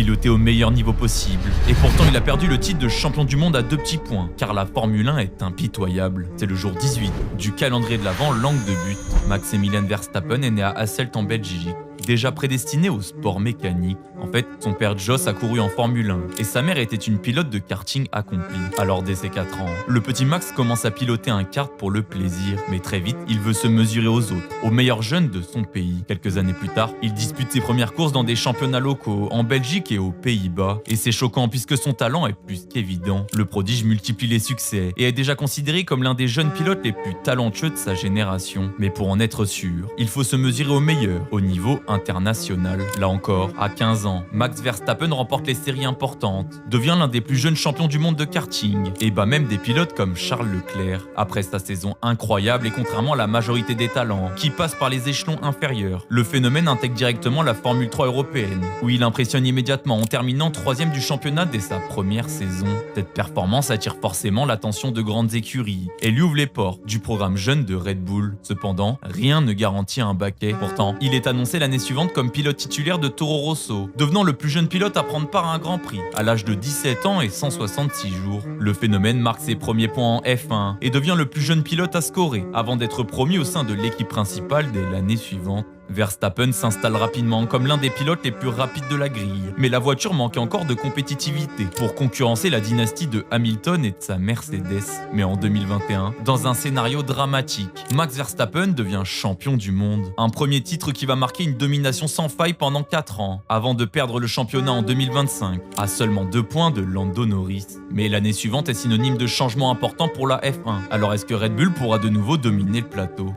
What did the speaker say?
piloté au meilleur niveau possible. Et pourtant, il a perdu le titre de champion du monde à 2 petits points, car la Formule 1 est impitoyable. C'est le jour 18 du calendrier de l'Avent, l'angle de but. Maximilian Verstappen est né à Hasselt en Belgique, déjà prédestiné au sport mécanique. En fait, son père Jos a couru en Formule 1 et sa mère était une pilote de karting accomplie. Alors dès ses 4 ans, le petit Max commence à piloter un kart pour le plaisir, mais très vite, il veut se mesurer aux autres, aux meilleurs jeunes de son pays. Quelques années plus tard, il dispute ses premières courses dans des championnats locaux, en Belgique et aux Pays-Bas. Et c'est choquant puisque son talent est plus qu'évident. Le prodige multiplie les succès et est déjà considéré comme l'un des jeunes pilotes les plus talentueux de sa génération. Mais pour en être sûr, il faut se mesurer aux meilleurs, au niveau international. Là encore, à 15 ans, Max Verstappen remporte les séries importantes, devient l'un des plus jeunes champions du monde de karting, et bat même des pilotes comme Charles Leclerc. Après sa saison incroyable et contrairement à la majorité des talents, qui passent par les échelons inférieurs, le phénomène intègre directement la Formule 3 européenne, où il impressionne immédiatement en terminant 3e du championnat dès sa première saison. Cette performance attire forcément l'attention de grandes écuries, et lui ouvre les portes du programme jeune de Red Bull. Cependant, rien ne garantit un baquet. Pourtant, il est annoncé l'année suivante comme pilote titulaire de Toro Rosso, devenant le plus jeune pilote à prendre part à un Grand Prix, à l'âge de 17 ans et 166 jours. Le phénomène marque ses premiers points en F1 et devient le plus jeune pilote à scorer, avant d'être promu au sein de l'équipe principale dès l'année suivante. Verstappen s'installe rapidement comme l'un des pilotes les plus rapides de la grille, mais la voiture manquait encore de compétitivité pour concurrencer la dynastie de Hamilton et de sa Mercedes. Mais en 2021, dans un scénario dramatique, Max Verstappen devient champion du monde. Un premier titre qui va marquer une domination sans faille pendant 4 ans, avant de perdre le championnat en 2025, à seulement 2 points de Lando Norris. Mais l'année suivante est synonyme de changement important pour la F1. Alors est-ce que Red Bull pourra de nouveau dominer le plateau ?